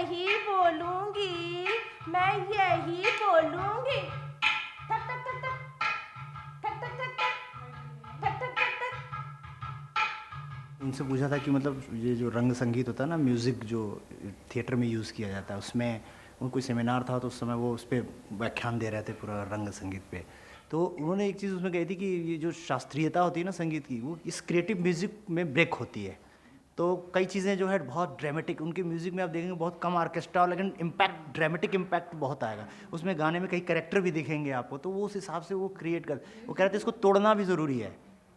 यही बोलूंगी, मैं यही बोलूंगी। ठक ठक ठक ठक ठक ठक ठक ठक ठक ठक ठक। उनसे पूछा था कि मतलब ये जो रंग संगीत होता है ना, म्यूज़िक जो थिएटर में यूज़ किया जाता है, उसमें वो कोई सेमिनार था तो उस समय वो उस पर व्याख्यान दे रहे थे पूरा रंग संगीत पे। तो उन्होंने एक चीज़ उसमें कही थी कि ये जो शास्त्रीयता होती है ना संगीत की, वो इस क्रिएटिव म्यूज़िक में ब्रेक होती है। तो कई चीज़ें जो है बहुत ड्रामेटिक उनके म्यूज़िक में आप देखेंगे, बहुत कम ऑर्केस्ट्रा, लेकिन इम्पैक्ट, ड्रामेटिक इम्पैक्ट बहुत आएगा उसमें। गाने में कई कैरेक्टर भी दिखेंगे आपको, तो वो उस हिसाब से वो क्रिएट कर, वो कह रहे थे इसको तोड़ना भी ज़रूरी है,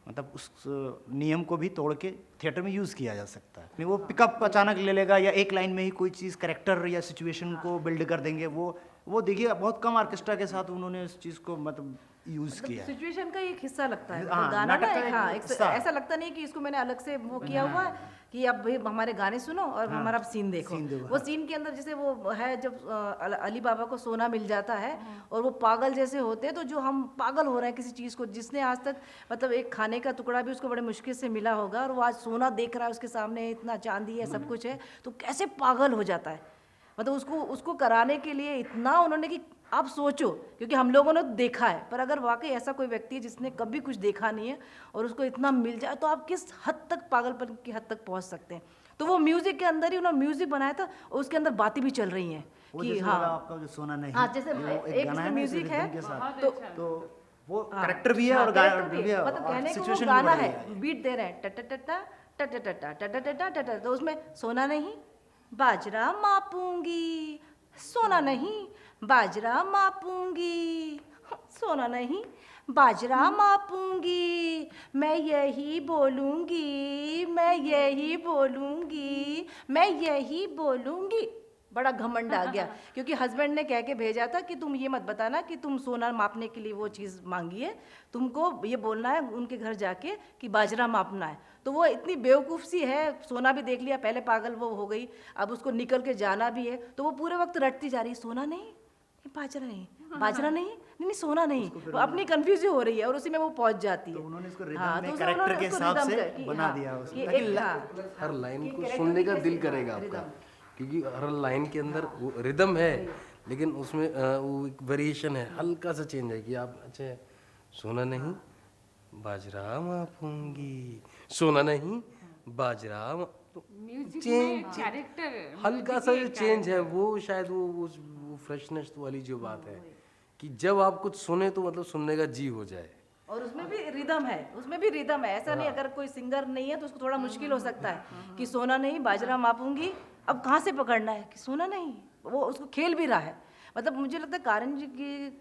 मतलब उस नियम को भी तोड़ के थिएटर में यूज़ किया जा सकता है। नहीं वो पिकअप अचानक ले लेगा या एक लाइन में ही कोई चीज़ कैरेक्टर या सिचुएशन को बिल्ड कर देंगे, वो देखिए बहुत कम ऑर्केस्ट्रा के साथ उन्होंने उस चीज़ को मतलब यूज़ किया है। सिचुएशन का एक हिस्सा लगता है, हाँ, गाना ना नाटक का एक, एक हाँ हिस्सा। ऐसा लगता नहीं कि इसको मैंने अलग से वो किया हुआ है कि अब भाई हमारे गाने सुनो और हाँ, हमारा सीन देखो। सीन देखो, वो हाँ। सीन के अंदर जैसे वो है जब अली बाबा को सोना मिल जाता है और वो पागल जैसे होते हैं, तो जो हम पागल हो रहे हैं किसी चीज़ को, जिसने आज तक मतलब एक खाने का टुकड़ा भी उसको बड़े मुश्किल से मिला होगा और वो आज सोना देख रहा है, उसके सामने इतना चांदी है, सब कुछ है, तो कैसे पागल हो जाता है। मतलब उसको उसको कराने के लिए इतना उन्होंने कि आप सोचो, क्योंकि हम लोगों ने तो देखा है, पर अगर वाकई ऐसा कोई व्यक्ति है जिसने कभी कुछ देखा नहीं है और उसको इतना मिल जाए, तो आप किस हद तक पागलपन की हद तक पहुंच सकते हैं। तो वो म्यूजिक के अंदर ही उन्होंने म्यूजिक बनाया था और उसके अंदर बातें भी चल रही हैं वो कि जैसे हाँ वाला आपका जो सोना नहीं, हाँ, जैसे वो एक गाना इसमें है ना, म्यूजिक है रिदम के साथ, तो वो हाँ, कैरेक्टर भी है हाँ, और कैरेक्टर भी है, मतलब और कहने को वो सिचुएशन भी गाना बढ़िया है, बीट दे रहे हैं टटटटा टटटटा टटटटा टट, तो उसमें सोना नहीं बाजरा मापूंगी, सोना नहीं बाजरा मापूंगी, सोना नहीं बाजरा मापूंगी, मैं यही बोलूंगी, मैं यही बोलूंगी, मैं यही बोलूंगी। बड़ा घमंड आ गया क्योंकि हस्बैंड ने कह के भेजा था कि तुम ये मत बताना कि तुम सोना मापने के लिए वो चीज़ मांगी है, तुमको ये बोलना है उनके घर जाके कि बाजरा मापना है। तो वो इतनी बेवकूफ़ सी है, सोना भी देख लिया, पहले पागल वो हो गई, अब उसको निकल के जाना भी है, तो वो पूरे वक्त रटती जा रही, सोना नहीं, बाजरा नहीं, बाजरा नहीं, नहीं नहीं सोना नहीं, वो अपनी कंफ्यूज हो रही है और उसी में वो पहुंच जाती है। तो उन्होंने इसको हाँ, रिदम तो में उसमें कैरेक्टर उन्होंने के उसको हिसाब रिदम से बना हाँ, दिया कि उसको, एक ताकि हाँ, हर लाइन कि को character सुनने भी का कैसे- दिल करेगा हाँ, आपका, रिदम। क्योंकि हर लाइन के अंदर वो रिदम है, लेकिन उसमें वो एक वेरिएशन है, हल्का सा चेंज है कि आप अच्छा सोना नहीं बाजरा मापूंगी, सोना नहीं बाजरा तो म्यूजिक चेंज में कैरेक्टर, हल्का सा जो चेंज है वो शायद वो फ्रेशनेस वाली जो बात है कि जब आप कुछ सुने तो मतलब सुनने का जी हो जाए। और उसमें भी रिदम है, उसमें भी रिदम है, ऐसा नहीं अगर कोई सिंगर नहीं है तो उसको थोड़ा मुश्किल हो सकता है कि सोना नहीं बाजरा मापूंगी, अब कहाँ से पकड़ना है कि सोना नहीं, वो उसको खेल भी रहा है। मतलब मुझे लगता है कारण जी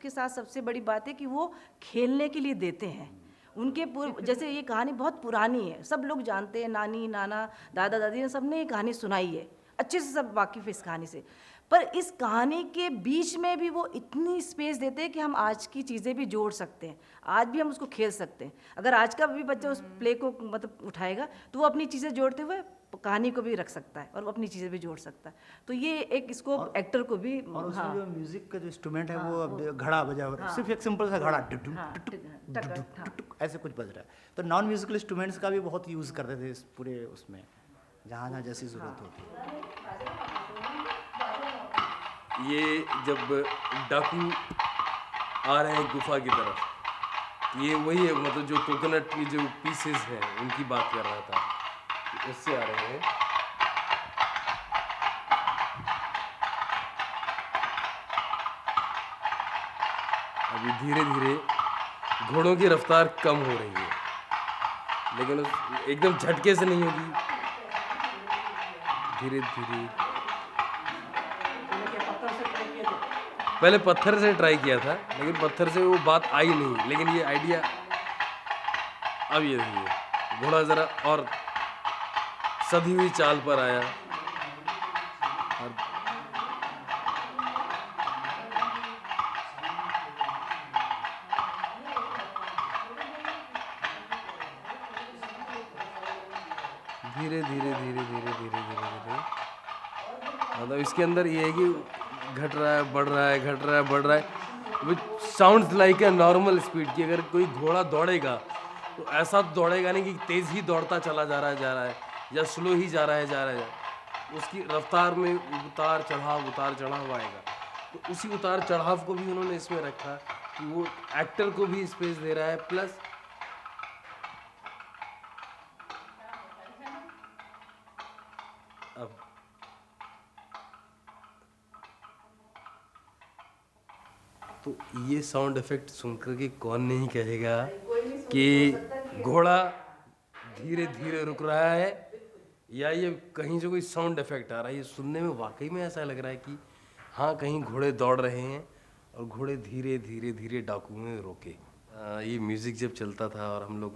के साथ सबसे बड़ी बात है कि वो खेलने के लिए देते हैं। उनके जैसे ये कहानी बहुत पुरानी है, सब लोग जानते हैं, नानी नाना दादा दादी ने सबने ये कहानी सुनाई है, अच्छे से सब वाकिफ़ है इस कहानी से, पर इस कहानी के बीच में भी वो इतनी स्पेस देते हैं कि हम आज की चीज़ें भी जोड़ सकते हैं, आज भी हम उसको खेल सकते हैं। अगर आज का भी बच्चा उस प्ले को मतलब उठाएगा तो वो अपनी चीज़ें जोड़ते हुए कहानी को भी रख सकता है और वो अपनी चीज़ें भी जोड़ सकता है। तो ये एक स्कोप एक्टर को भी और उसमें हाँ, जो म्यूजिक का जो इंस्ट्रूमेंट है वो अब घड़ा बजा हुआ है, सिर्फ एक सिंपल सा घड़ा टुक टुक हाँ, टुक टक- टुक हाँ। टुक टुक ऐसे कुछ बज रहा है। तो नॉन म्यूजिकल इंस्ट्रूमेंट्स का भी बहुत यूज़ करते थे इस पूरे उसमें, जहाँ जहाँ जैसी ज़रूरत होती है। ये जब डाकू आ रहे हैं गुफा की तरफ, ये वही है मतलब जो कोकोनट की जो पीसेस हैं उनकी बात कर रहा था, उससे आ रहे हैं। अभी धीरे धीरे घोड़ों की रफ्तार कम हो रही है, लेकिन एकदम झटके से नहीं होगी, धीरे धीरे। पहले पत्थर से ट्राई किया था लेकिन पत्थर से वो बात आई नहीं, लेकिन ये आइडिया अब ये देखिए घोड़ा ज़रा और सधी हुई चाल पर आया और धीरे धीरे धीरे धीरे धीरे धीरे धीरे मतलब इसके अंदर ये है कि घट रहा है बढ़ रहा है, घट रहा है बढ़ रहा है, which sounds like a normal speed की। अगर कोई घोड़ा दौड़ेगा तो ऐसा दौड़ेगा नहीं कि तेज़ ही दौड़ता चला जा रहा है या स्लो ही जा रहा है। उसकी रफ्तार में उतार चढ़ाव आएगा। तो उसी उतार चढ़ाव को भी उन्होंने इसमें रखा कि वो एक्टर को भी स्पेस दे रहा है, प्लस अब तो ये साउंड इफेक्ट सुनकर के कौन नहीं कहेगा कि घोड़ा धीरे धीरे रुक रहा है, या ये कहीं से कोई साउंड इफेक्ट आ रहा है। ये सुनने में वाकई में ऐसा लग रहा है कि हाँ, कहीं घोड़े दौड़ रहे हैं और घोड़े धीरे धीरे धीरे डाकुओं में रोके। ये म्यूज़िक जब चलता था और हम लोग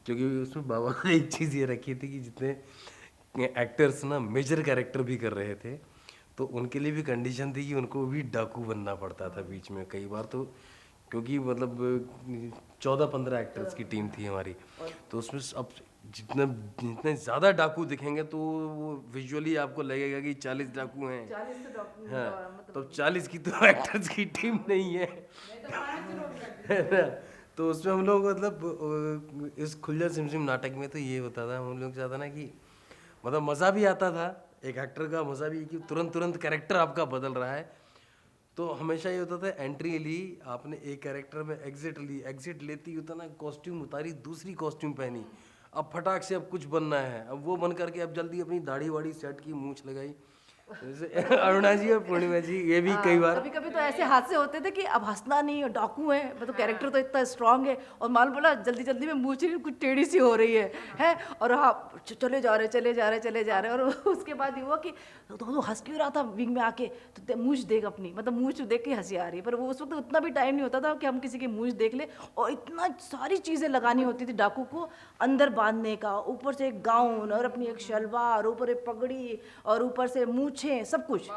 क्योंकि उसमें बाबा ने एक चीज़ ये रखी थी कि जितने एक्टर्स ना मेजर कैरेक्टर भी कर रहे थे, तो उनके लिए भी कंडीशन थी कि उनको भी डाकू बनना पड़ता था बीच में कई बार। तो क्योंकि मतलब 14-15 एक्टर्स की टीम थी हमारी, तो उसमें अब जितने ज़्यादा डाकू दिखेंगे तो वो विजुअली आपको लगेगा कि 40 डाकू हैं। 40 तो डॉक्टर हाँ, तो 40 की तो एक्टर्स की टीम नहीं है, है ना? तो उसमें हम लोग मतलब इस खुल्जा सिमसिम नाटक में तो ये होता था, हम लोग चाहता ना कि मतलब मज़ा भी आता था, एक एक्टर का मज़ा भी कि तुरंत तुरंत कैरेक्टर आपका बदल रहा है। तो हमेशा ये होता था, एंट्री ली आपने एक कैरेक्टर में, एग्जिट ली, एग्जिट लेती होता ना, कॉस्ट्यूम उतारी, दूसरी कॉस्ट्यूम पहनी, अब फटाक से अब कुछ बनना है, अब वो बन करके अब जल्दी अपनी दाढ़ी वाड़ी सेट की, मूंछ लगाई। जैसे अरुणा जी और पूर्णिमा जी ये भी कई बार कभी कभी तो ऐसे हादसे होते थे कि अब हंसना नहीं, डाकू है, मतलब कैरेक्टर तो इतना स्ट्रांग है और मालूम बोला जल्दी जल्दी में मूछ कुछ टेढ़ी सी हो रही है और हाँ चले जा रहे और उसके बाद ये हुआ कि तो हंस क्यों रहा था विंग में आके, तो मूछ देख अपनी, मतलब मूछ देख के हंसी आ रही है, पर वो उस वक्त उतना भी टाइम नहीं होता था कि हम किसी की मूछ देख ले, और इतना सारी चीज़ें लगानी होती थी डाकू को अंदर बांधने का, ऊपर से एक गाउन और अपनी एक शलवार, ऊपर एक पगड़ी और ऊपर से मूछें, सब कुछ,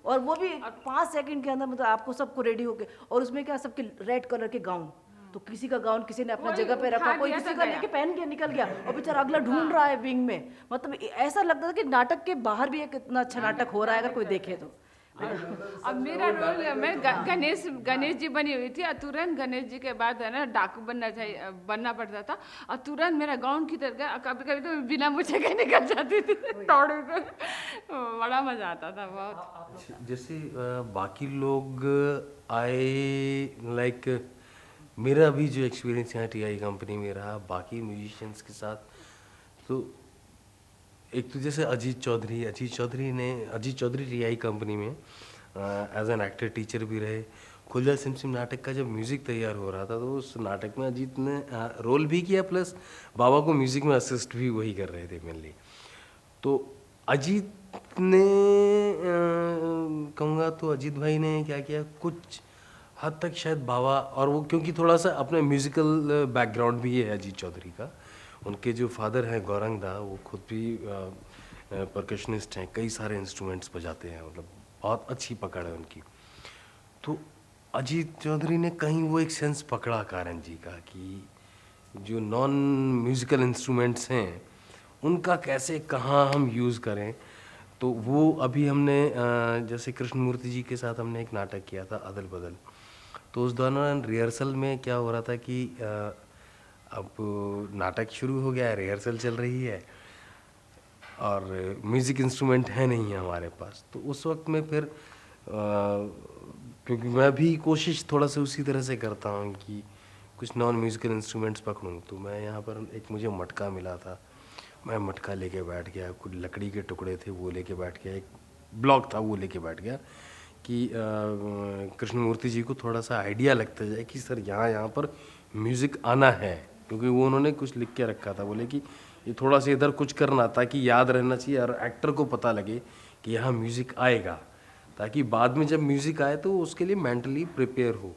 और वो भी 5 सेकंड के अंदर, मतलब आपको सबको रेडी होके, और उसमें क्या सबके रेड कलर के गाउन, तो किसी का गाउन किसी ने अपना जगह पे रखा, कोई किसी का लेके पहन के निकल गया और बेचारा अगला ढूंढ रहा है विंग में। मतलब ऐसा लगता था कि नाटक के बाहर भी एक इतना अच्छा नाटक हो रहा है अगर कोई देखे तो। अब मेरा रोल मैं गणेश जी बनी हुई थी और तुरंत गणेश जी के बाद है ना डाकू बनना पड़ता था, और तुरंत मेरा गाउन किधर गया, कभी कभी तो बिना मुझे के निकल जाती थी दौड़ कर, बड़ा मजा आता था बहुत। जैसे बाकी लोग आए, लाइक मेरा भी जो एक्सपीरियंस यहाँ टीआई कंपनी में रहा बाकी म्यूजिशियंस के साथ, तो एक तो जैसे अजीत चौधरी टीआई कंपनी में एज एन एक्टर टीचर भी रहे। खुल्जा सिमसिम नाटक का जब म्यूज़िक तैयार हो रहा था तो उस नाटक में अजीत ने रोल भी किया, प्लस बाबा को म्यूज़िक में असिस्ट भी वही कर रहे थे मेनली। तो अजीत ने कहूँगा तो अजीत भाई ने क्या किया, कुछ हद तक शायद बाबा, और वो क्योंकि थोड़ा सा अपने म्यूज़िकल बैकग्राउंड भी है अजीत चौधरी का, उनके जो फादर हैं गौरंग दा, वो खुद भी परकशनिस्ट हैं, कई सारे इंस्ट्रूमेंट्स बजाते हैं, मतलब बहुत अच्छी पकड़ है उनकी। तो अजीत चौधरी ने कहीं वो एक सेंस पकड़ा कारण जी का कि जो नॉन म्यूज़िकल इंस्ट्रूमेंट्स हैं उनका कैसे कहाँ हम यूज़ करें। तो वो अभी हमने जैसे कृष्णमूर्ति जी के साथ हमने एक नाटक किया था अदल बदल, तो उस दौरान रिहर्सल में क्या हो रहा था कि अब नाटक शुरू हो गया है, रिहर्सल चल रही है और म्यूज़िक इंस्ट्रूमेंट है नहीं है हमारे पास। तो उस वक्त में फिर क्योंकि मैं भी कोशिश थोड़ा सा उसी तरह से करता हूँ कि कुछ नॉन म्यूज़िकल इंस्ट्रूमेंट्स पकड़ूँ, तो मैं यहाँ पर एक मुझे मटका मिला था, मैं मटका लेके बैठ गया, कुछ लकड़ी के टुकड़े थे वो लेके बैठ गया, एक ब्लॉक था वो लेके बैठ गया कि कृष्णमूर्ति जी को थोड़ा सा आइडिया लगता जाए कि सर यहाँ पर म्यूज़िक आना है, क्योंकि वो उन्होंने कुछ लिख के रखा था, बोले कि ये थोड़ा सा इधर कुछ करना ताकि याद रहना चाहिए और एक्टर को पता लगे कि यहाँ म्यूज़िक आएगा, ताकि बाद में जब म्यूज़िक आए तो उसके लिए मेंटली प्रिपेयर हो।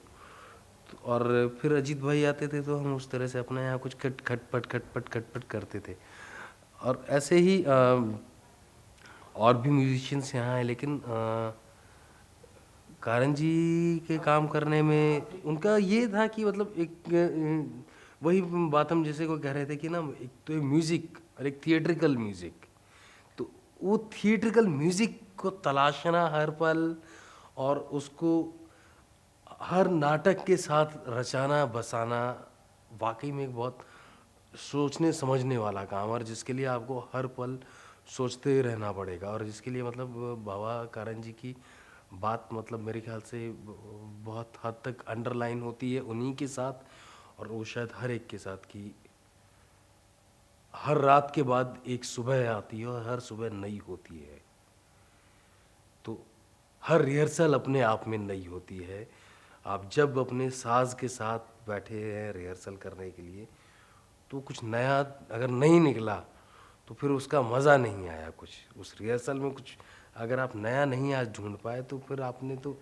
तो और फिर अजीत भाई आते थे तो हम उस तरह से अपना यहाँ कुछ खटपट करते थे। और ऐसे ही और भी म्यूजिशियंस यहाँ हैं, लेकिन कारण जी के काम करने में उनका ये था कि मतलब एक वही बात हम जैसे को कह रहे थे कि ना, एक तो म्यूज़िक और एक थिएट्रिकल म्यूज़िक, तो वो थिएट्रिकल म्यूज़िक को तलाशना हर पल और उसको हर नाटक के साथ रचाना बसाना वाकई में एक बहुत सोचने समझने वाला काम, और जिसके लिए आपको हर पल सोचते रहना पड़ेगा। और इसके लिए मतलब बाबा कारण जी की बात मतलब मेरे ख्याल से बहुत हद तक अंडरलाइन होती है उन्हीं के साथ, और वो शायद हर एक के साथ, कि हर रात के बाद एक सुबह आती है और हर सुबह नई होती है। तो हर रिहर्सल अपने आप में नई होती है। आप जब अपने साज के साथ बैठे हैं रिहर्सल करने के लिए, तो कुछ नया अगर नहीं निकला तो फिर उसका मज़ा नहीं आया। कुछ उस रिहर्सल में कुछ अगर आप नया नहीं आज ढूंढ पाए, तो फिर आपने तो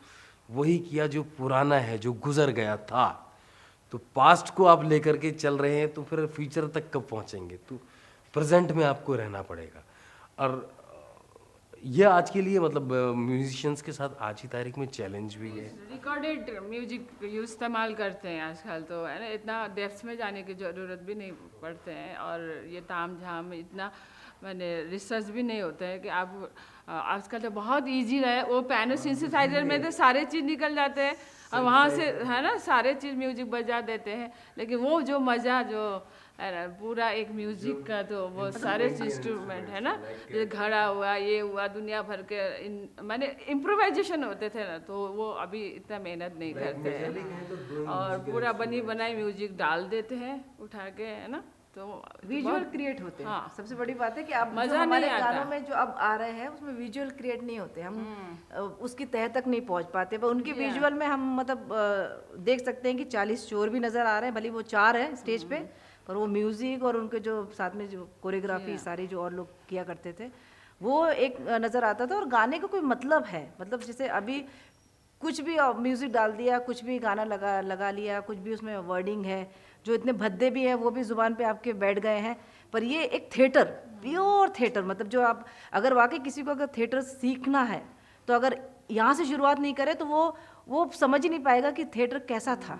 वही किया जो पुराना है, जो गुजर गया था। तो पास्ट को आप लेकर के चल रहे हैं, तो फिर फ्यूचर तक कब पहुंचेंगे? तो प्रेजेंट में आपको रहना पड़ेगा। और यह आज के लिए मतलब म्यूजिशियंस के साथ आज की तारीख में चैलेंज भी है। रिकॉर्डेड म्यूजिक इस्तेमाल करते हैं आजकल, तो है ना, इतना डेप्थ में जाने की ज़रूरत भी नहीं पड़ते हैं। और ये ताम झाम इतना मैंने रिसर्च भी नहीं होता है कि आप आजकल तो बहुत इजी रहे। वो पियानो सिंथेसाइजर में तो सारे चीज़ निकल जाते हैं और वहाँ से है ना सारे चीज़ म्यूजिक बजा देते हैं। लेकिन वो जो मज़ा जो है ना पूरा एक म्यूजिक का, तो वो सारे इंस्ट्रूमेंट है ना, जैसे घड़ा हुआ, ये हुआ, दुनिया भर के माने इम्प्रोवाइजेशन होते थे ना, तो वो अभी इतना मेहनत नहीं करते हैं और पूरा बनी बनाई म्यूजिक डाल देते हैं उठा के, है ना। तो विजुअल क्रिएट होते हैं। हाँ। सबसे बड़ी बात है कि आप मज़ा जो हमारे नहीं आता। गानों में जो अब आ रहे हैं उसमें विजुअल क्रिएट नहीं होते, हम उसकी तह तक नहीं पहुंच पाते। पर उनके विजुअल में हम मतलब देख सकते हैं कि 40 चोर भी नजर आ रहे हैं, भले वो 4 हैं स्टेज पे, पर वो म्यूजिक और उनके जो साथ में जो कोरियोग्राफी सारी जो और लोग किया करते थे वो एक नजर आता था। और गाने का कोई मतलब है, मतलब जैसे अभी कुछ भी म्यूजिक डाल दिया, कुछ भी गाना लगा लिया, कुछ भी उसमें वर्डिंग है, जो इतने भद्दे भी हैं वो भी जुबान पे आपके बैठ गए हैं। पर ये एक थिएटर, प्योर थिएटर, मतलब जो आप अगर वाकई किसी को अगर थिएटर सीखना है तो अगर यहाँ से शुरुआत नहीं करे तो वो समझ ही नहीं पाएगा कि थिएटर कैसा था।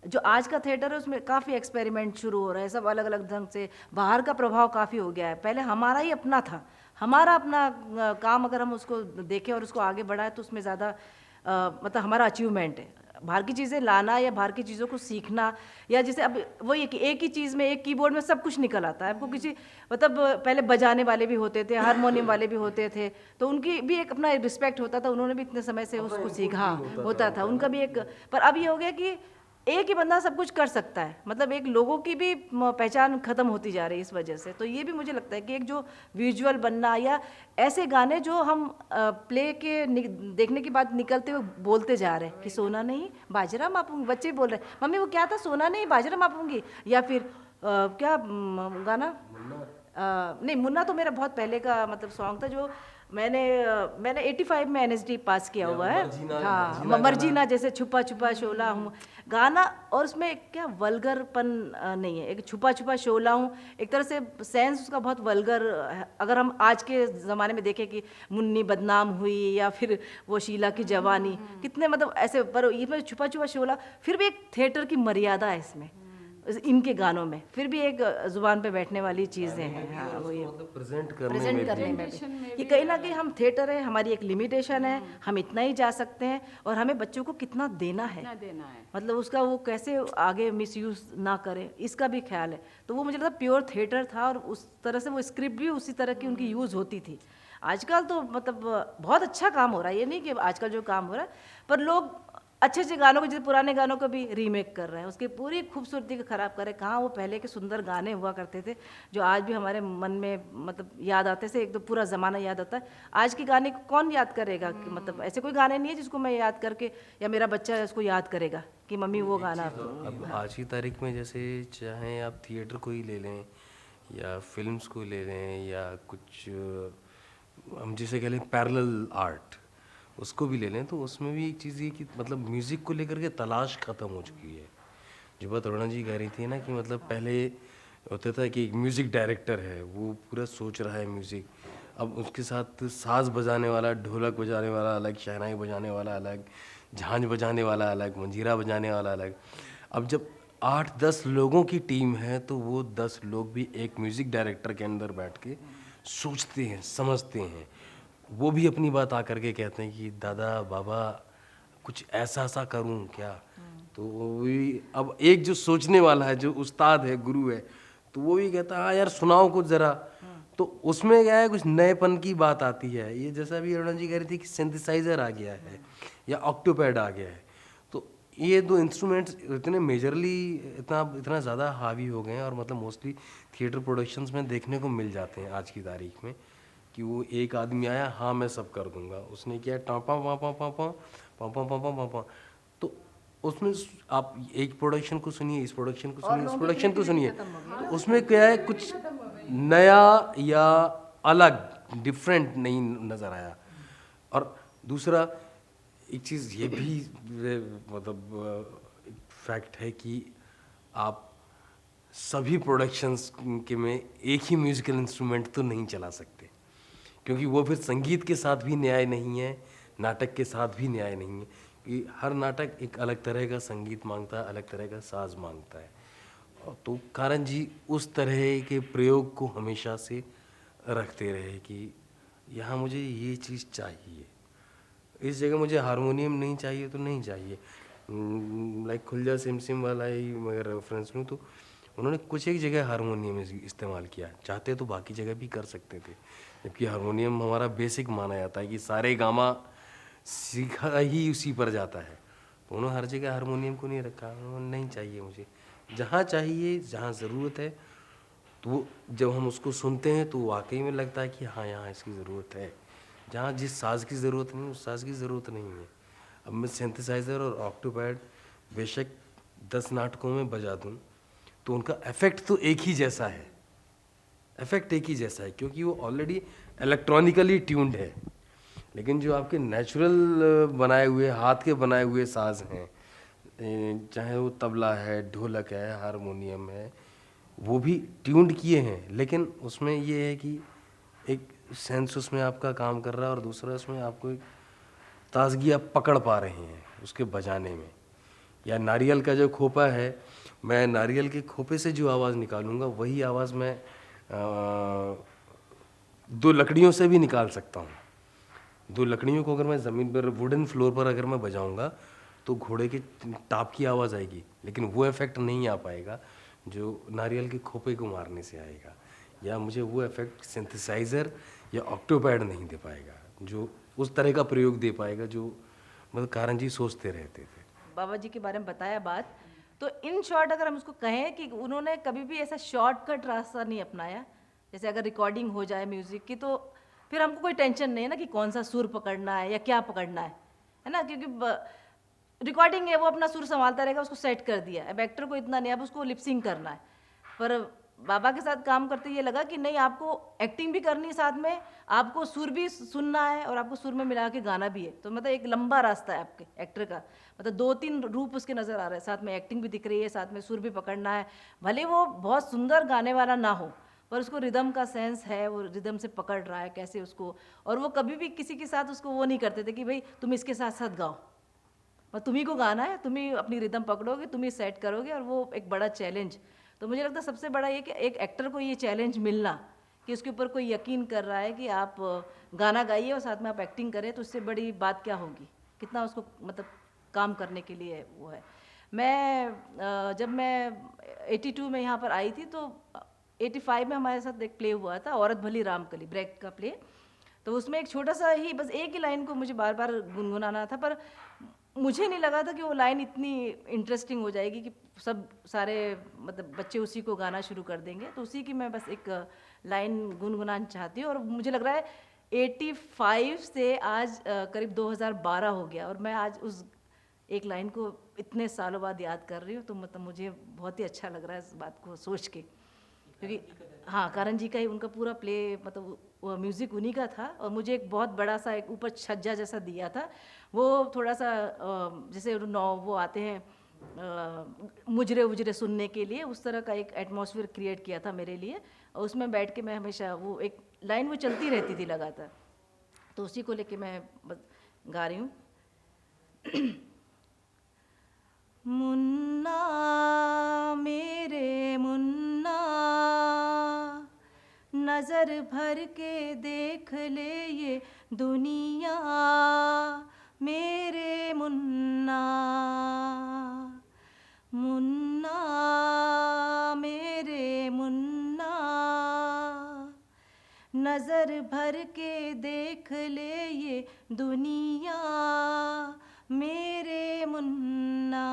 जो आज का थिएटर है उसमें काफ़ी एक्सपेरिमेंट शुरू हो रहे हैं, सब अलग अलग ढंग से, बाहर का प्रभाव काफ़ी हो गया है। पहले हमारा ही अपना था, हमारा अपना काम अगर हम उसको देखें और उसको आगे बढ़ाएं तो उसमें ज़्यादा मतलब हमारा अचीवमेंट है। बाहर की चीज़ें लाना या बाहर की चीज़ों को सीखना, या जैसे अब वही है कि एक ही चीज़ में, एक कीबोर्ड में सब कुछ निकल आता है। आपको किसी मतलब पहले बजाने वाले भी होते थे, हारमोनियम वाले भी होते थे, तो उनकी भी एक अपना रिस्पेक्ट होता था, उन्होंने भी इतने समय से उसको सीखा होता था, उनका भी एक। पर अब ये हो गया कि एक ही बंदा सब कुछ कर सकता है, मतलब एक लोगों की भी पहचान खत्म होती जा रही है इस वजह से। तो ये भी मुझे लगता है कि एक जो विजुअल बनना, या ऐसे गाने जो हम प्ले के देखने के बाद निकलते हुए बोलते जा रहे हैं कि सोना नहीं बाजरा मापूंगी, बच्चे बोल रहे हैं मम्मी वो क्या था, सोना नहीं बाजरा मापूंगी, या फिर क्या गाना नहीं, मुन्ना तो मेरा बहुत पहले का मतलब सॉन्ग था, जो मैंने 85 में एनएसडी पास किया हुआ है। हाँ, मर्जीना जैसे छुपा छुपा शोला हूँ गाना, और उसमें क्या वल्गरपन नहीं है, एक छुपा छुपा शोला हूँ, एक तरह से सेंस उसका बहुत वल्गर है। अगर हम आज के ज़माने में देखें कि मुन्नी बदनाम हुई, या फिर वो शीला की जवानी, कितने मतलब ऐसे, पर इसमें छुपा छुपा शोला फिर भी एक थिएटर की मर्यादा है इसमें, इनके गानों में फिर भी एक जुबान पे बैठने वाली चीज़ें हैं। हाँ, वो ये मतलब प्रेजेंट प्रेजेंट करने में भी कि कहीं ना कहीं हम थिएटर है, हमारी एक लिमिटेशन है, हम इतना ही जा सकते हैं, और हमें बच्चों को कितना देना है, मतलब उसका वो कैसे आगे मिसयूज ना करें, इसका भी ख्याल है। तो वो मुझे लगता है प्योर थिएटर था, और उस तरह से वो स्क्रिप्ट भी उसी तरह की उनकी यूज़ होती थी। आजकल तो मतलब बहुत अच्छा काम हो रहा है, ये नहीं कि आजकल जो काम हो रहा है, पर लोग अच्छे अच्छे गानों को, जैसे पुराने गानों को भी रीमेक कर रहे हैं, उसकी पूरी खूबसूरती को ख़राब कर रहे हैं। कहाँ वो पहले के सुंदर गाने हुआ करते थे जो आज भी हमारे मन में मतलब याद आते थे, एक तो पूरा ज़माना याद आता है। आज के गाने को कौन याद करेगा कि मतलब ऐसे कोई गाने नहीं है जिसको मैं याद करके, या मेरा बच्चा उसको याद करेगा कि मम्मी वो गाना। अब आज की तारीख में जैसे चाहे आप थिएटर को ही ले लें या फिल्म्स को ले लें, या कुछ हम जिसे कह लें पैरेलल आर्ट, उसको भी ले लें, तो उसमें भी एक चीज़ ये कि मतलब म्यूज़िक को लेकर के तलाश ख़त्म हो चुकी है। जो बात अरुणा जी कह रही थी ना कि मतलब पहले होता था कि एक म्यूज़िक डायरेक्टर है, वो पूरा सोच रहा है म्यूज़िक, अब उसके साथ साज बजाने वाला, ढोलक बजाने वाला अलग, शहनाई बजाने वाला अलग, झांझ बजाने वाला अलग, मंजीरा बजाने वाला अलग। अब जब 8-10 लोगों की टीम है तो वो 10 लोग भी एक म्यूज़िक डायरेक्टर के अंदर बैठ के सोचते हैं, समझते हैं। वो भी अपनी बात आकर के कहते हैं कि दादा बाबा कुछ ऐसा सा करूं क्या। तो वो भी अब एक जो सोचने वाला है, जो उस्ताद है, गुरु है, तो वो भी कहता है हाँ यार सुनाओ कुछ ज़रा। तो उसमें क्या है, कुछ नएपन की बात आती है। ये जैसा अभी अरुणा जी कह रही थी कि सिंथेसाइजर आ गया है या ऑक्टोपैड आ गया है, तो ये दो इंस्ट्रूमेंट्स इतने मेजरली इतना इतना ज़्यादा हावी हो गए हैं, और मतलब मोस्टली थिएटर प्रोडक्शंस में देखने को मिल जाते हैं आज की तारीख में, कि वो एक आदमी आया, हाँ मैं सब कर दूंगा, उसने किया टापा पापा पापा पापा पापा पापा। तो उसमें आप एक प्रोडक्शन को सुनिए, इस प्रोडक्शन को सुनिए, इस प्रोडक्शन को सुनिए, तो उसमें क्या है, कुछ नया या अलग डिफरेंट नहीं नज़र आया। और दूसरा एक चीज़ ये भी मतलब फैक्ट है कि आप सभी प्रोडक्शंस के में एक ही म्यूज़िकल इंस्ट्रूमेंट तो नहीं चला सकते, क्योंकि वो फिर संगीत के साथ भी न्याय नहीं है, नाटक के साथ भी न्याय नहीं है, कि हर नाटक एक अलग तरह का संगीत मांगता है, अलग तरह का साज मांगता है। तो कारण जी उस तरह के प्रयोग को हमेशा से रखते रहे कि यहाँ मुझे ये चीज़ चाहिए, इस जगह मुझे हारमोनियम नहीं चाहिए तो नहीं चाहिए। लाइक खुलजा सिम सिम वाला ही मगर रेफरेंस लूँ तो उन्होंने कुछ एक जगह हारमोनियम इस्तेमाल किया, चाहते तो बाकी जगह भी कर सकते थे, जबकि हारमोनियम हमारा बेसिक माना जाता है कि सारे गामा सीखा ही उसी पर जाता है, तो उन्होंने हर जगह हारमोनियम को नहीं रखा। उन्होंने नहीं चाहिए मुझे, जहाँ चाहिए जहाँ ज़रूरत है, तो वो जब हम उसको सुनते हैं तो वाकई में लगता है कि हाँ यहाँ इसकी ज़रूरत है। जहाँ जिस साज की ज़रूरत नहीं उस साज की ज़रूरत नहीं है। अब मैं सिंथेसाइज़र और ऑक्टोपैड बेशक 10 नाटकों में बजा दूँ तो उनका इफ़ेक्ट तो एक ही जैसा है, इफ़ेक्ट एक ही जैसा है, क्योंकि वो ऑलरेडी इलेक्ट्रॉनिकली ट्यून्ड है। लेकिन जो आपके नेचुरल बनाए हुए, हाथ के बनाए हुए साज हैं, चाहे वो तबला है, ढोलक है, हारमोनियम है, वो भी ट्यून्ड किए हैं, लेकिन उसमें ये है कि एक सेंस उसमें आपका काम कर रहा है, और दूसरा उसमें आपको एक ताजगी आप पकड़ पा रहे हैं उसके बजाने में। या नारियल का जो खोपा है, मैं नारियल के खोपे से जो आवाज़ निकालूंगा वही आवाज़ मैं दो लकड़ियों से भी निकाल सकता हूँ। दो लकड़ियों को अगर मैं ज़मीन पर वुडन फ्लोर पर अगर मैं बजाऊंगा तो घोड़े के टाप की आवाज़ आएगी, लेकिन वो इफ़ेक्ट नहीं आ पाएगा जो नारियल के खोपे को मारने से आएगा, या मुझे वो इफ़ेक्ट सिंथेसाइज़र या ऑक्टोपैड नहीं दे पाएगा जो उस तरह का प्रयोग दे पाएगा जो मतलब कारण जी सोचते रहते थे। बाबा जी के बारे में बताया बात, तो इन शॉर्ट अगर हम उसको कहें कि उन्होंने कभी भी ऐसा शॉर्टकट रास्ता नहीं अपनाया। जैसे अगर रिकॉर्डिंग हो जाए म्यूज़िक की तो फिर हमको कोई टेंशन नहीं है ना कि कौन सा सुर पकड़ना है या क्या पकड़ना है ना, क्योंकि रिकॉर्डिंग है, वो अपना सुर संभालता रहेगा, उसको सेट कर दिया। अब एक्टर को इतना नहीं, अब उसको लिपसिंग करना है। पर बाबा के साथ काम करते ये लगा कि नहीं, आपको एक्टिंग भी करनी है, साथ में आपको सुर भी सुनना है और आपको सुर में मिला के गाना भी है। तो मतलब एक लंबा रास्ता है आपके एक्टर का, मतलब 2-3 रूप उसके नज़र आ रहे हैं, साथ में एक्टिंग भी दिख रही है, साथ में सुर भी पकड़ना है। भले वो बहुत सुंदर गाने वाला ना हो पर उसको रिदम का सेंस है, वो रिदम से पकड़ रहा है कैसे उसको। और वो कभी भी किसी के साथ उसको वो नहीं करते थे कि भाई तुम इसके साथ साथ गाओ, और तुम्ही को गाना है, तुम ही अपनी रिदम पकड़ोगे, तुम ही सेट करोगे। और वो एक बड़ा चैलेंज, तो मुझे लगता है सबसे बड़ा ये कि एक एक्टर को ये चैलेंज मिलना कि उसके ऊपर कोई यकीन कर रहा है कि आप गाना गाइए और साथ में आप एक्टिंग करें, तो उससे बड़ी बात क्या होगी, कितना उसको मतलब काम करने के लिए वो है। जब मैं 82 में यहाँ पर आई थी तो 85 में हमारे साथ एक प्ले हुआ था, औरत भली राम कली, ब्रेक का प्ले। तो उसमें एक छोटा सा ही, बस एक ही लाइन को मुझे बार बार गुनगुनाना था, पर मुझे नहीं लगा था कि वो लाइन इतनी इंटरेस्टिंग हो जाएगी कि सब सारे मतलब बच्चे उसी को गाना शुरू कर देंगे। तो उसी की मैं बस एक लाइन गुनगुनाना चाहती हूँ। और मुझे लग रहा है 85 से आज करीब 2012 हो गया और मैं आज उस एक लाइन को इतने सालों बाद याद कर रही हूँ। तो मतलब मुझे बहुत ही अच्छा लग रहा है इस बात को सोच के, क्योंकि हाँ, करण जी का ही उनका पूरा प्ले, मतलब वो म्यूज़िक उन्हीं का था। और मुझे एक बहुत बड़ा सा एक ऊपर छज्जा जैसा दिया था, वो थोड़ा सा जैसे वो आते हैं मुजरे उजरे सुनने के लिए, उस तरह का एक एटमॉस्फेयर क्रिएट किया था मेरे लिए। और उसमें बैठ के मैं हमेशा वो एक लाइन वो चलती रहती थी लगातार, तो उसी को लेके मैं बस गा रही हूँ। मुन्ना मेरे मुन्ना, नजर भर के देख ले ये दुनिया, मेरे मुन्ना। मुन्ना मेरे मुन्ना, नजर भर के देख ले ये दुनिया मेरे मुन्ना।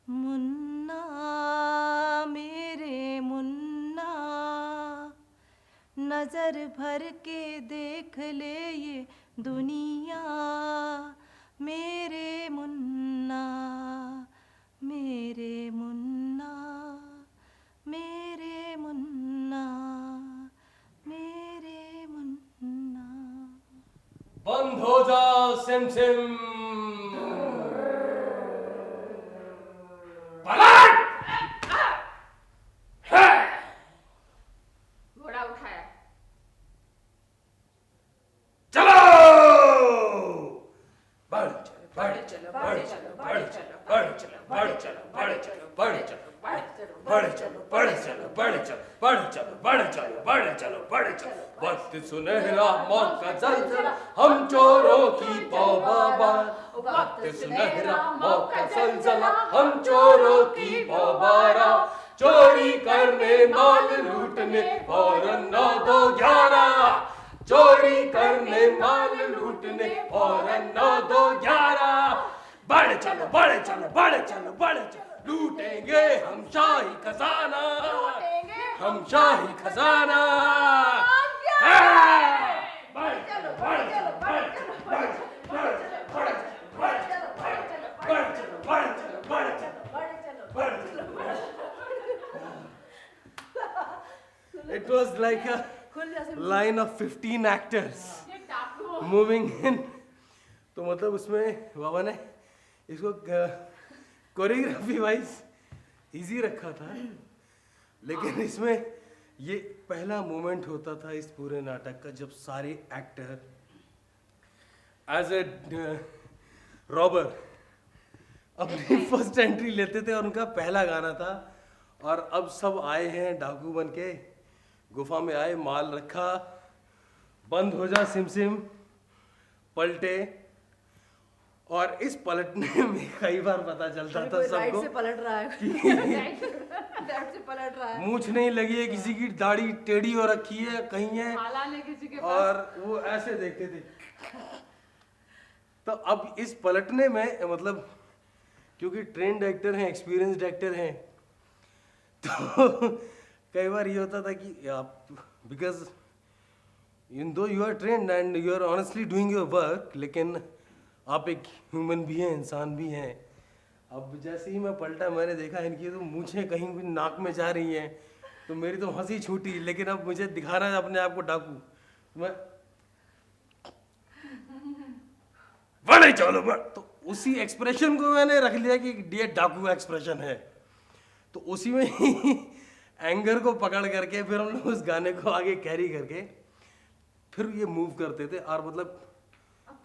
मुन्ना मेरे मुन्ना, नजर भर के देख ले ये दुनिया मेरे मुन्ना, मेरे मुन्ना, मेरे मुन्ना, मेरे मुन्ना। बंद हो जा सिम सिम। पलट। घोड़ा उठाया। चलो। बढ़ चलो, बढ़ चलो, बढ़ चलो, बढ़ चलो, बढ़ चलो, बढ़ चलो, बढ़ चलो, बढ़ चलो, बढ़ चलो, बढ़ चलो, बढ़ चलो, बढ़ चलो, बढ़ चलो, बढ़ चलो, बढ़ चलो। वक्त सुनहरा मौका जलजला हम चोरों की तौबा। वक्त सुनहरा मौका जलजला हम चोरों की तौबा। चोरी करने माल लूटने फौरन 9-2-11। चोरी करने माल लूटने फौरन 9-2-11। बढ़ चलो, बढ़ चलो, बढ़ चलो, बढ़ चलो। लूटेंगे हम शाही खजाना, हम शाही खजाना। बढ़ चलो, बढ़ चलो, बढ़ चलो, बढ़ चलो, बढ़ चलो, बढ़ चलो, बढ़ चलो, बढ़ चलो, बढ़ चलो, बढ़ चलो, बढ़ चलो, बढ़ चलो। It was like a line of 15 actors moving in. तो मतलब उसमें बाबा ने इसको कोरियोग्राफी वाइज इजी रखा था, लेकिन इसमें ये पहला मोमेंट होता था इस पूरे नाटक का जब सारे एक्टर एज ए रॉबर अपनी फर्स्ट एंट्री लेते थे और उनका पहला गाना था। और अब सब आए हैं डाकू बन के, गुफा में आए, माल रखा, बंद हो जा सिम सिम, पलटे। और इस पलटने में कई बार पता चलता था सबको राइट से पलट रहा है, लेफ्ट से पलट रहा है, मूंछ नहीं लगी है, किसी की दाढ़ी टेढ़ी हो रखी है, कहीं है, किसी के और वो ऐसे देखते थे। तो अब इस पलटने में मतलब क्योंकि ट्रेन्ड एक्टर हैं, एक्सपीरियंस्ड एक्टर हैं, तो कई बार ये होता था कि आप because even though you are trained and you are honestly doing your work, लेकिन आप एक ह्यूमन भी हैं, इंसान भी हैं। अब जैसे ही मैं पलटा, मैंने देखा इनकी तो मूछें कहीं भी नाक में जा रही हैं, तो मेरी तो हंसी छूटी। लेकिन अब मुझे दिखाना है अपने आप को डाकू, मैं बड़े चलो बड़, तो उसी एक्सप्रेशन को मैंने रख लिया कि ये डाकू एक्सप्रेशन है। तो उसी में ही एंगर को पकड़ करके फिर हम लोग उस गाने को आगे कैरी करके फिर ये मूव करते थे। और मतलब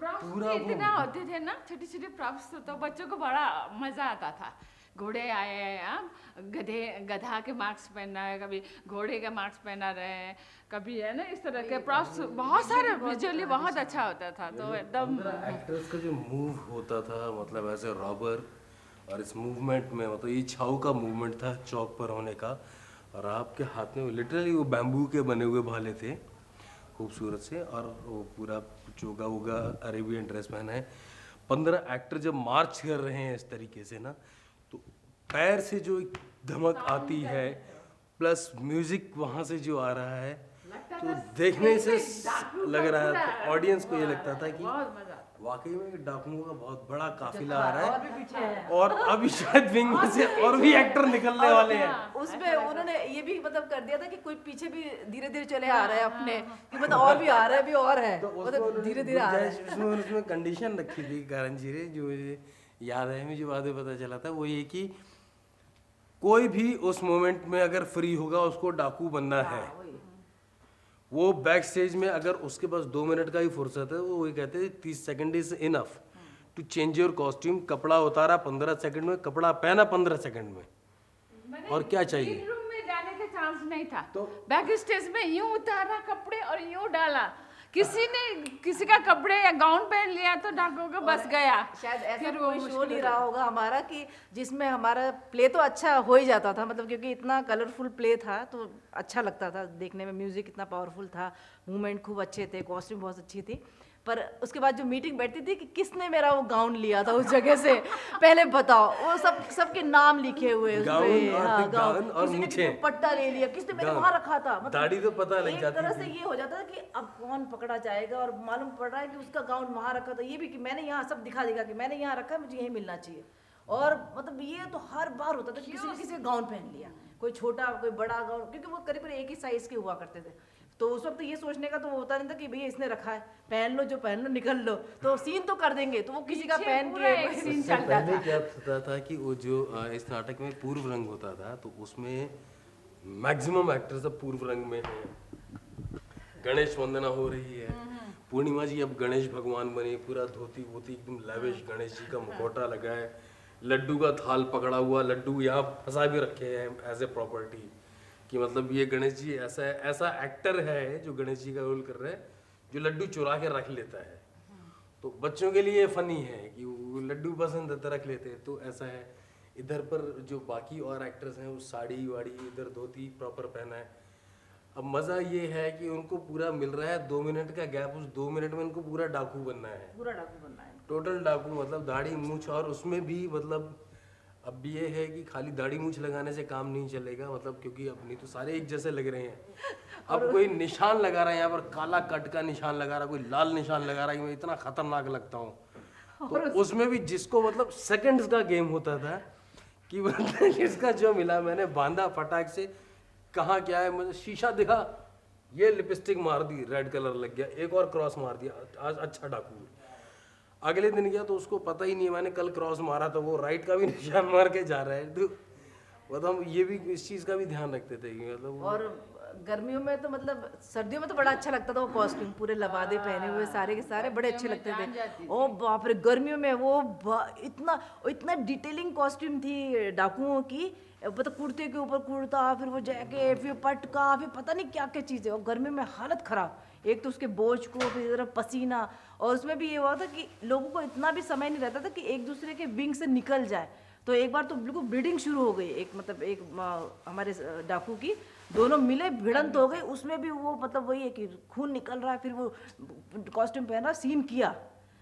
पूरा इतना होते थे ना, छोटे छोटे प्रॉप्स, तो बच्चों को बड़ा मजा आता था। घोड़े आए हैं, गधा के मार्क्स पहनना है, कभी घोड़े का मार्क्स पहना रहे हैं, कभी है ना इस तरह के प्रॉप्स, बहुत सारे विजुअली बहुत अच्छा होता था। तो एकदम एक्टर्स का जो मूव होता था मतलब एज ए रॉबर, और इस मूवमेंट में मतलब ये छाऊ का मूवमेंट था चौक पर होने का, और आपके हाथ में लिटरली वो बैम्बू के बने हुए भाले थे खूबसूरत से, और वो पूरा चोगा वोगा अरेबियन ड्रेस पहना है। 15 एक्टर जब मार्च कर रहे हैं इस तरीके से ना, तो पैर से जो एक धमक आती है प्लस म्यूजिक वहाँ से जो आ रहा है, तो देखने से लग रहा है, तो ऑडियंस को ये लगता था कि वाकई में डाकुओं का बहुत बड़ा काफिला आ रहा है, और अभी शायद विंग में से और भी एक्टर निकलने वाले हैं। उसमें उन्होंने ये भी मतलब कर दिया था कि कोई पीछे भी धीरे धीरे चले आ रहा है अपने, कि मतलब और भी आ रहा है, भी और है, मतलब धीरे धीरे आ रहा है। उसमें कंडीशन रखी थी करण जी ने, जो मुझे याद है, मुझे बाद में पता चला था, वो ये कि कोई भी उस मोमेंट में अगर फ्री होगा उसको डाकू बनना है। वो बैक स्टेज में अगर उसके पास 2 मिनट का ही फुर्सत है, वो ये कहते हैं 30 second is enough to change your costume. कपड़ा उतारा 15 सेकंड में, कपड़ा पहना 15 सेकंड में, और क्या चाहिए। रूम में जाने के डांस नहीं था, बैक स्टेज में यूं उतारा कपड़े और यूं डाला। किसी ने किसी का कपड़े या गाउन पहन लिया तो डाकुओं को बस गया। शायद ऐसा फिर वो कोई शो मुश्किल नहीं हो रहा होगा हमारा कि जिसमें हमारा प्ले तो अच्छा हो ही जाता था, मतलब क्योंकि इतना कलरफुल प्ले था तो अच्छा लगता था देखने में, म्यूजिक इतना पावरफुल था, मूवमेंट खूब अच्छे थे, कॉस्ट्यूम बहुत अच्छी थी। पर उसके बाद जो मीटिंग बैठती थी कि किसने मेरा वो गाउन लिया था उस जगह से, पहले बताओ, वो सबके नाम लिखे हुए उसपे, गाउन और हाँ, गाउन और किसी ने मूछें। किसी पट्टा ले लिया, किसने मेरे गाउन। वहां रखा था, मतलब दाढ़ी तो पता लग एक जाती तरह थी। से ये हो जाता था कि अब कौन पकड़ा जाएगा, और मालूम पड़ रहा है कि उसका गाउन वहां रखा था, ये भी कि मैंने यहाँ सब दिखा देगा कि मैंने यहाँ रखा है, मुझे यही मिलना चाहिए। और मतलब ये तो हर बार होता था कि किसी ने किसी का गाउन पहन लिया, कोई छोटा कोई बड़ा गाउन, क्योंकि वो करीब एक ही साइज के हुआ करते थे। तो उस वक्त ये सोचने का तो वो होता नहीं था कि भैया इसने रखा है, पहन लो जो पहन लो, निकल लो, तो सीन तो कर देंगे, तो वो किसी का पीछे पहन पूरा एक के सीन इससे चलता पहले था। क्या होता था कि वो जो इस नाटक में पूर्व रंग होता था, तो उसमें मैक्सिमम एक्टर्स अब पूर्व रंग में हैं। गणेश वंदना हो रही है, पूर्णिमा जी अब गणेश भगवान बने, पूरा धोती वोती एकदम लैविश, गणेश जी का मुखौटा लगा है, लड्डू का थाल पकड़ा हुआ, लड्डू यहाँ फंसा भी रखे हैं एज ए प्रॉपर्टी, कि मतलब ये गणेश जी ऐसा एक्टर है जो गणेश जी का रोल कर रहा है, जो लड्डू चुरा के रख लेता है। तो बच्चों के लिए फनी है कि वो लड्डू पसंद है तो रख लेते हैं, तो ऐसा है। इधर पर जो बाकी और एक्टर्स हैं वो साड़ी वाड़ी, इधर धोती प्रॉपर पहना है। अब मज़ा ये है कि उनको पूरा मिल रहा है 2 मिनट का गैप, उस 2 मिनट में उनको पूरा डाकू बनना है, पूरा डाकू बनना है। टोटल डाकू, मतलब दाढ़ी मूछ, और उसमें भी मतलब अब ये है कि खाली दाढ़ी मूछ लगाने से काम नहीं चलेगा, मतलब क्योंकि अब नहीं तो सारे एक जैसे लग रहे हैं। अब कोई निशान लगा रहा है यहाँ पर, काला कट का निशान लगा रहा है, कोई लाल निशान लगा रहा है कि मैं इतना खतरनाक लगता हूँ। तो उसमें भी जिसको मतलब सेकंड्स का गेम होता था कि मतलब जिसका जो मिला मैंने बांधा फटाक से, कहाँ क्या है, मुझे शीशा दिखा, ये लिपस्टिक मार दी, रेड कलर लग गया, एक और क्रॉस मार दिया, आज अच्छा डाकू। अगले दिन गया तो उसको पता ही नहीं मैंने कल क्रॉस मारा, तो वो राइट का भी निशान मार के जा रहा है। तो मतलब हम ये भी इस चीज़ का भी ध्यान रखते थे कि मतलब और गर्मियों में तो मतलब, सर्दियों में तो बड़ा अच्छा लगता था वो कॉस्ट्यूम, पूरे लबादे पहने हुए सारे के सारे बड़े अच्छे लगते थे। ओ बाप रे, गर्मियों में वो इतना डिटेलिंग कॉस्ट्यूम थी डाकुओं की, मतलब कुर्ते के ऊपर कुर्ता, फिर वो जैकेट, फिर पटका, फिर पता नहीं क्या क्या चीज़ें, और गर्मी में हालत ख़राब, एक तो उसके बोझ को, फिर इधर पसीना, और उसमें भी ये हुआ था कि लोगों को इतना भी समय नहीं रहता था कि एक दूसरे के विंग से निकल जाए। तो एक बार तो बिल्कुल ब्लीडिंग शुरू हो गई, एक मतलब एक हमारे डाकू की, दोनों मिले, भिड़ंत हो गई, उसमें भी वो मतलब वही है कि खून निकल रहा है, फिर वो कॉस्ट्यूम पहना, सीन किया,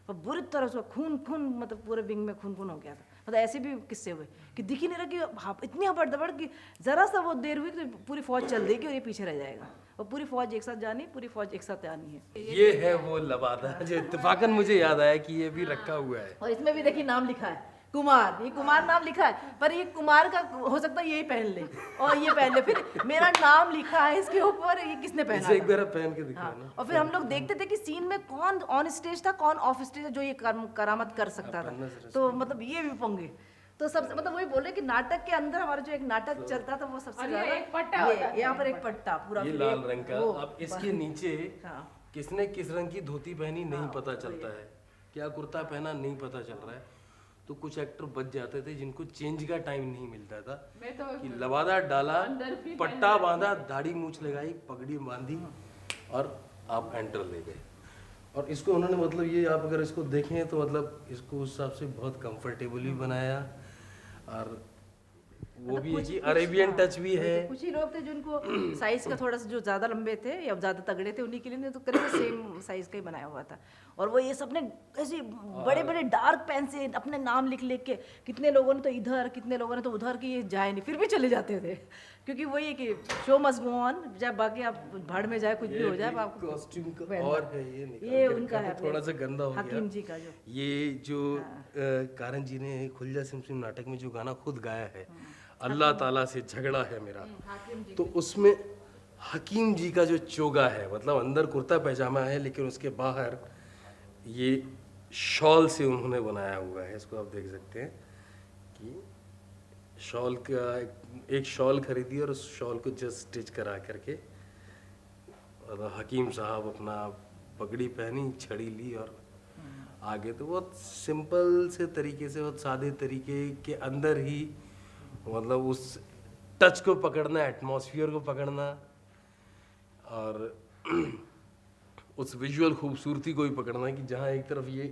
और बुरी तरह उसका खून मतलब पूरे विंग में खून हो गया था। मतलब ऐसे भी किस्से हुए कि दिख ही नहीं रहा कि इतनी हपड़ दबड़ कि ज़रा सा वो देर हुई तो पूरी फौज चल देगी और ये पीछे रह जाएगा, और पूरी फौज एक साथ जानी, पूरी फौज एक साथ आनी है। ये है वो लबादा जो इत्तेफाकन मुझे याद आया कि ये भी रखा हुआ है। और इसमें भी देखिए नाम लिखा है कुमार, ये कुमार नाम लिखा है, पर ये कुमार का हो सकता है यही पहन ले और ये पहन ले, फिर मेरा नाम लिखा है इसके ऊपर, ये किसने पहना इसे एक था? बार पहन के दिखाओ हाँ। ना। और फिर हम लोग देखते थे कि सीन में कौन ऑन स्टेज था, कौन ऑफ स्टेज, जो ये करामत कर सकता था, तो मतलब ये भी पंगे। तो सबसे मतलब वही बोले कि नाटक के अंदर हमारा जो एक नाटक चलता था वो सबसे और ये ज्यादा एक पट्टा होता था, यहाँ पर एक पट्टा पूरा, ये फिर लाल एक रंग का, वो अब इसके नीचे हाँ। किसने किस रंग की धोती पहनी नहीं पता चलता है, क्या कुर्ता पहना नहीं पता चल रहा है। तो कुछ एक्टर बच जाते थे जिनको चेंज का टाइम नहीं मिलता था, मैं तो कि लबादा डाला, अंदर भी पट्टा बांधा, दाढ़ी मूछ लगाई, पगड़ी बांधी, और आप एंटर ले गए। और इसको उन्होंने मतलब ये आप अगर इसको देखें तो मतलब इसको उस हिसाब से बहुत कंफर्टेबल भी बनाया, और वो मतलब भी है कुछ- कि कुछ- अरेबियन हाँ, टच भी वही है। तो कुछ ही लोग थे जिनको साइज का थोड़ा सा जो ज्यादा लंबे थे या ज्यादा तगड़े थे, उन्हीं के लिए नहीं तो करीब सेम साइज का ही बनाया हुआ था। और वो ये सबने ऐसे बड़े बड़े डार्क पेन से अपने नाम लिख लिख के, कितने लोगों ने तो इधर, कितने लोगों ने तो उधर, की ये जाए नहीं, फिर भी चले जाते थे, क्योंकि वही है कि शो मस्ट गो ऑन, चाहे बाकी आप भाड़ में जाए, कुछ भी हो जाए, आपको कॉस्ट्यूम का पहनना। और है ये निकाल ये के उनका रखा है था, थोड़ा सा गंदा हो गया। हकीम जी का जो ये जो कारण जी ने खुलजा सिमसिम नाटक में जो गाना खुद गाया है, अल्लाह ताला से झगड़ा है मेरा, तो उसमें हकीम जी का जो चोगा है, मतलब अंदर कुर्ता पैजामा है लेकिन उसके बाहर ये शॉल से उन्होंने बनाया हुआ है। इसको आप देख सकते हैं कि शॉल का एक शॉल खरीदी और उस शॉल को जस्ट स्टिच करा करके, मतलब हकीम साहब अपना पगड़ी पहनी, छड़ी ली और आगे। तो बहुत सिंपल से तरीके से, बहुत सादे तरीके के अंदर ही मतलब उस टच को पकड़ना, एटमॉस्फेयर को पकड़ना और उस विजुअल खूबसूरती को भी पकड़ना कि जहाँ एक तरफ ये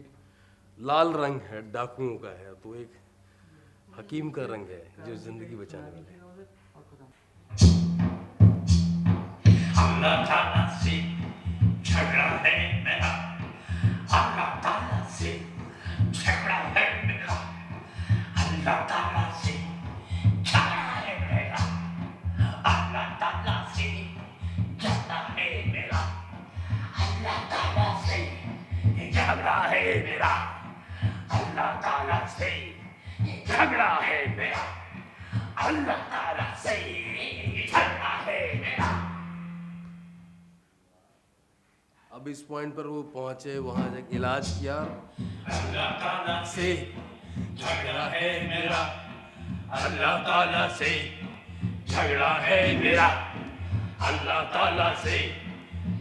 लाल रंग है डाकुओं का है तो एक हकीम का रंग है जो जिंदगी बचाने वाले है। अल्लाह ताला से झगड़ा है मेरा, अल्लाह ताला से झगड़ा है मेरा, अल्लाह ताला से झगड़ा है मेरा, अल्लाह ताला से झगड़ा है मेरा, अल्लाह ताला से झगड़ा है मेरा, अल्लाह ताला से झगड़ा है मेरा, अल्लाह ताला से झगड़ा है मेरा। अब इस पॉइंट पर वो पहुंचे, वहां जाके इलाज किया, अल्लाह ताला से झगड़ा है मेरा, अल्लाह ताला से झगड़ा है मेरा, अल्लाह ताला से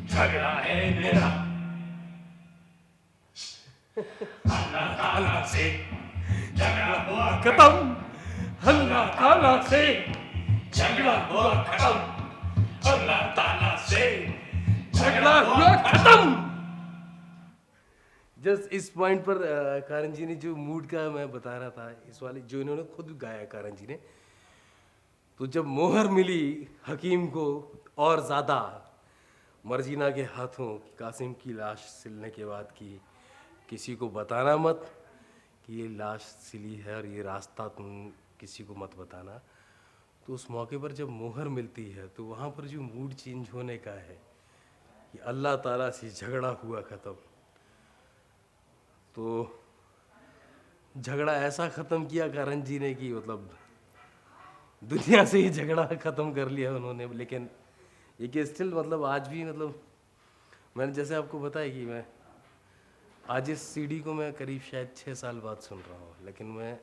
झगड़ा है मेरा, अल्लाह ताला से झगड़ा हुआ खत्म, अल्लाह ताला से झगड़ा हुआ खत्म, अल्लाह ताला से झगड़ा हुआ खत्म। जस्ट इस पॉइंट पर कारण जी ने जो मूड का मैं बता रहा था, इस वाले जो इन्होंने खुद गाया कारण जी ने, तो जब मोहर मिली हकीम को और ज़्यादा मर्जीना के हाथों कासिम की लाश सिलने के बाद कि किसी को बताना मत कि ये लाश सिली है और ये रास्ता तुम किसी को मत बताना, तो उस मौके पर जब मोहर मिलती है तो वहाँ पर जो मूड चेंज होने का है कि अल्लाह ताला से झगड़ा हुआ ख़त्म, तो झगड़ा ऐसा ख़त्म किया कारण जी ने कि मतलब दुनिया से ही झगड़ा ख़त्म कर लिया उन्होंने। लेकिन ये कि स्टिल मतलब आज भी मतलब मैंने जैसे आपको बताया कि मैं आज इस सीडी को मैं करीब शायद 6 साल बाद सुन रहा हूँ, लेकिन मैं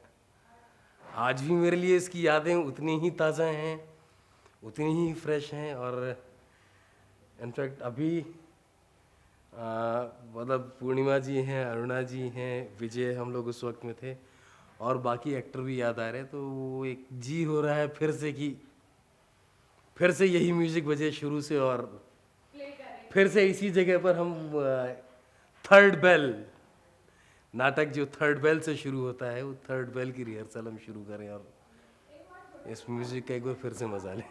आज भी मेरे लिए इसकी यादें उतनी ही ताज़ा हैं, उतनी ही फ्रेश हैं। और इनफैक्ट अभी मतलब पूर्णिमा जी हैं, अरुणा जी हैं, विजय, हम लोग उस वक्त में थे और बाकी एक्टर भी याद आ रहे हैं, तो वो एक जी हो रहा है फिर से कि फिर से यही म्यूज़िक बजे शुरू से और फिर से इसी जगह पर हम थर्ड बेल नाटक जो थर्ड बेल से शुरू होता है वो थर्ड बेल की रिहर्सल हम शुरू करें और इस म्यूज़िक का एक बार फिर से मजा लें।